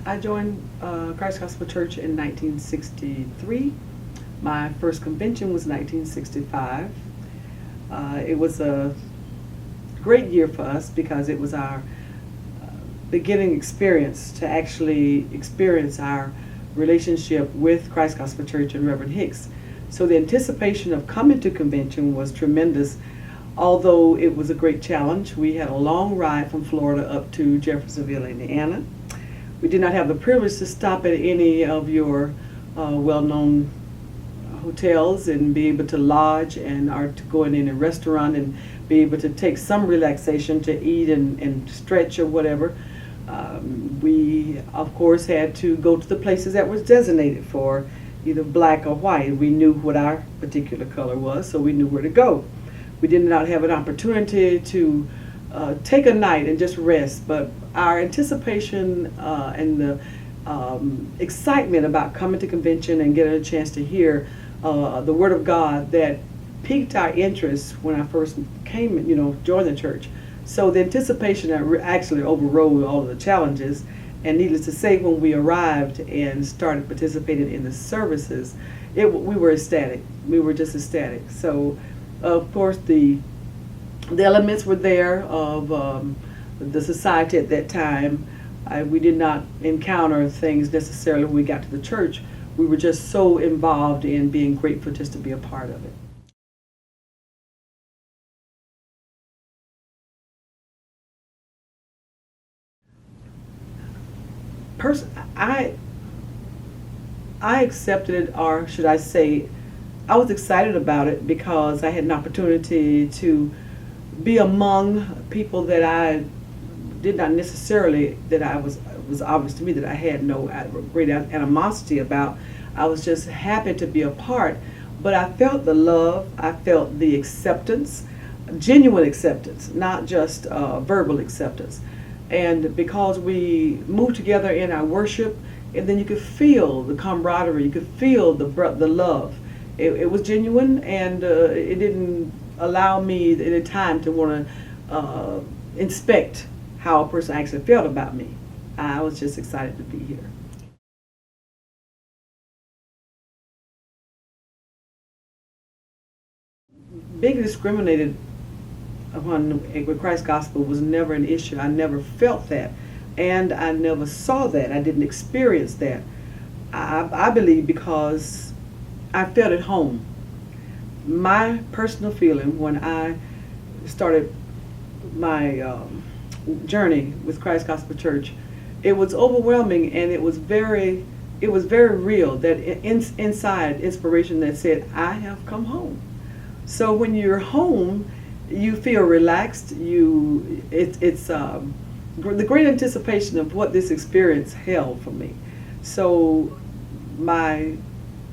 I joined Christ Gospel Church in 1963. My first convention was 1965. It was a great year for us because it was our beginning experience to actually experience our relationship with Christ Gospel Church and Reverend Hicks. So the anticipation of coming to convention was tremendous. Although it was a great challenge, we had a long ride from Florida up to Jeffersonville, Indiana. We did not have the privilege to stop at any of your well-known hotels and be able to lodge and or to go in a restaurant and be able to take some relaxation to eat and stretch or whatever. We, of course, had to go to the places that was designated for either black or white. We knew what our particular color was, so we knew where to go. We did not have an opportunity to take a night and just rest, but our anticipation and the excitement about coming to convention and getting a chance to hear the Word of God that piqued our interest when I first came, joined the church. So the anticipation actually overrode all of the challenges, and needless to say, when we arrived and started participating in the services, we were ecstatic. We were just ecstatic. So, of course, the elements were there of the society at that time. We did not encounter things necessarily when we got to the church. We were just so involved in being grateful just to be a part of it. I accepted it, or should I say, I was excited about it because I had an opportunity to be among people that I did not necessarily, that I was obvious to me that I had no great animosity about. I was just happy to be a part, but I felt the love, I felt the acceptance, genuine acceptance, not just verbal acceptance. And because we moved together in our worship, and then you could feel the camaraderie, you could feel the love. It was genuine, and it didn't allow me at any time to want to inspect how a person actually felt about me. I was just excited to be here. Being discriminated upon with Christ's gospel was never an issue. I never felt that, and I never saw that. I didn't experience that. I believe because I felt at home. My personal feeling when I started my journey with Christ Gospel Church, it was overwhelming, and it was very real. That inside inspiration that said, "I have come home." So when you're home, you feel relaxed. It's the great anticipation of what this experience held for me. So my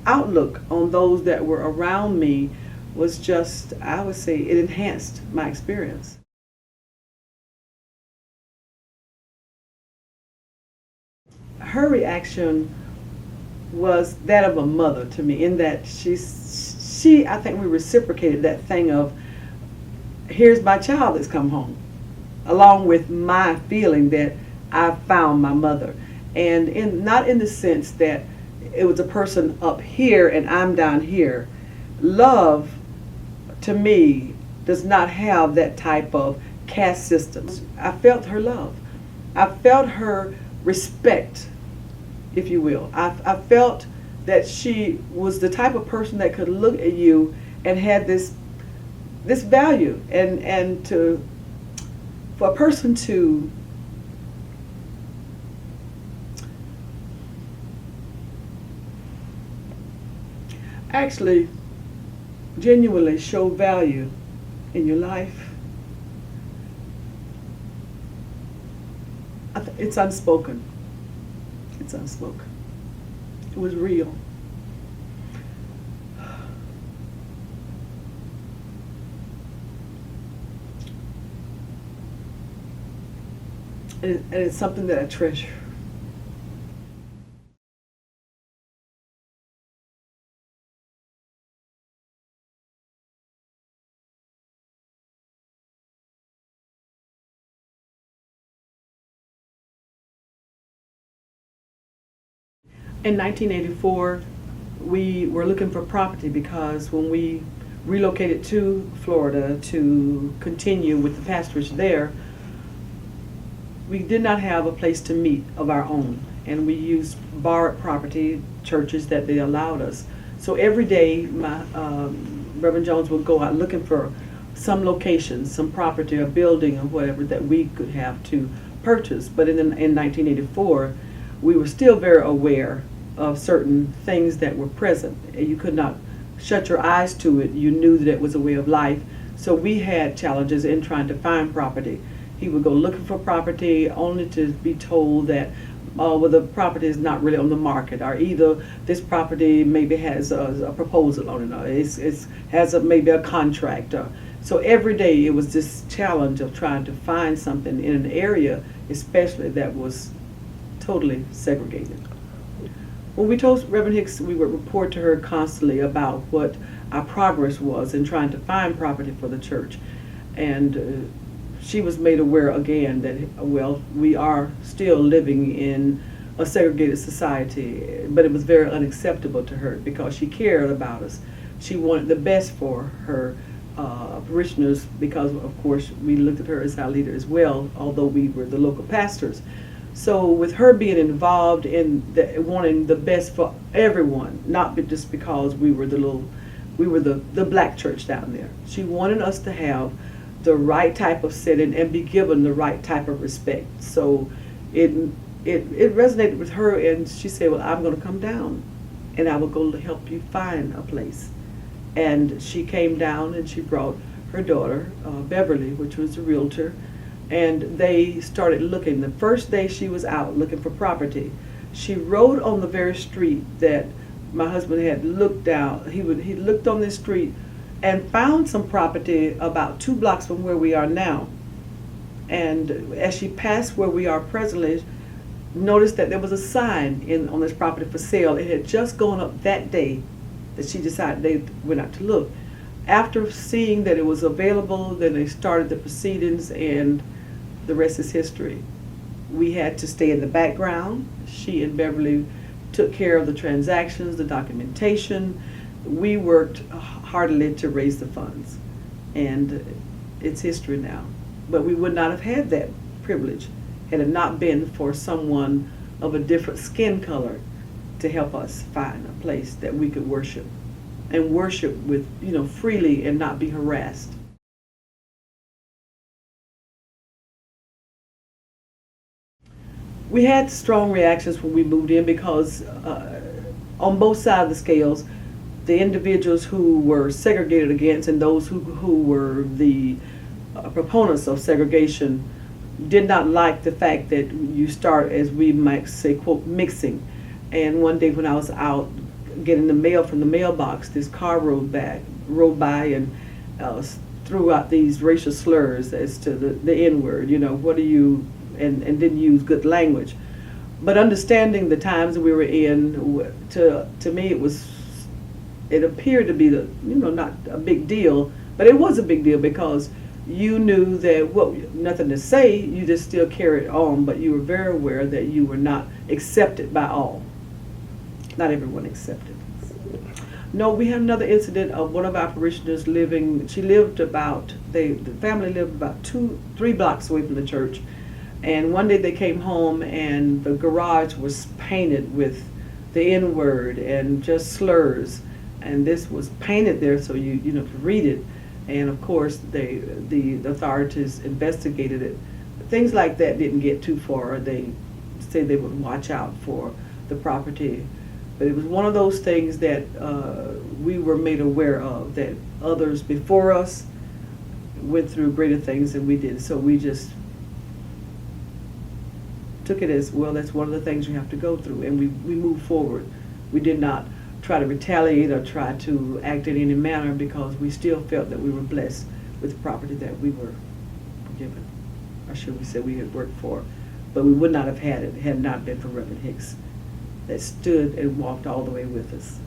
outlook on those that were around me was just, I would say, it enhanced my experience. Her reaction was that of a mother to me, in that she I think we reciprocated that thing of, here's my child that's come home, along with my feeling that I found my mother. And not in the sense that it was a person up here and I'm down here. Love, to me, does not have that type of caste system. I felt her love. I felt her respect, if you will. I felt that she was the type of person that could look at you and had this value, and for a person to actually genuinely show value in your life, it's unspoken. It's unspoken. It was real. And it's something that I treasure. In 1984, we were looking for property because when we relocated to Florida to continue with the pastorage there, we did not have a place to meet of our own, and we used borrowed property, churches that they allowed us. So every day, my Reverend Jones would go out looking for some location, some property or building or whatever that we could have to purchase. But in 1984, we were still very aware of certain things that were present. You could not shut your eyes to it. You knew that it was a way of life. So we had challenges in trying to find property. He would go looking for property only to be told that, well, the property is not really on the market, or either this property maybe has a proposal on it, or it has maybe a contract. So every day it was this challenge of trying to find something in an area, especially that was totally segregated. When we told Reverend Hicks, we would report to her constantly about what our progress was in trying to find property for the church. And she was made aware again that, well, we are still living in a segregated society, but it was very unacceptable to her because she cared about us. She wanted the best for her parishioners because, of course, we looked at her as our leader as well, although we were the local pastors. So with her being involved in wanting the best for everyone, not just because we were the black church down there. She wanted us to have the right type of setting and be given the right type of respect. So it resonated with her, and she said, well, I'm going to come down and I will go to help you find a place. And she came down and she brought her daughter, Beverly, which was a realtor, and they started looking. The first day she was out looking for property, she rode on the very street that my husband had looked down. He looked on this street and found some property about 2 blocks from where we are now. And as she passed where we are presently, noticed that there was a sign on this property for sale. It had just gone up that day that she decided they went out to look. After seeing that it was available, then they started the proceedings, and the rest is history. We had to stay in the background. She and Beverly took care of the transactions, the documentation. We worked heartily to raise the funds, and it's history now. But we would not have had that privilege had it not been for someone of a different skin color to help us find a place that we could worship, and worship with, freely and not be harassed. We had strong reactions when we moved in because on both sides of the scales, the individuals who were segregated against and those who were the proponents of segregation did not like the fact that you start, as we might say, quote, mixing. And one day when I was out getting the mail from the mailbox, this car rode by and threw out these racial slurs as to the N-word, what are you, and didn't use good language. But understanding the times that we were in, to me it appeared to be not a big deal, but it was a big deal because you knew that nothing to say, you just still carried on, but you were very aware that you were not accepted by all. Not everyone accepted. No, we had another incident of one of our parishioners the family lived about 2-3 blocks away from the church. And one day they came home and the garage was painted with the N-word and just slurs. And this was painted there so you could read it. And of course the authorities investigated it. Things like that didn't get too far. They said they would watch out for the property. But it was one of those things that we were made aware of, that others before us went through greater things than we did. So we just took it as, well, that's one of the things you have to go through, and we moved forward. We did not try to retaliate or try to act in any manner because we still felt that we were blessed with the property that we were given, or should we say we had worked for. But we would not have had it had it not been for Reverend Hicks that stood and walked all the way with us.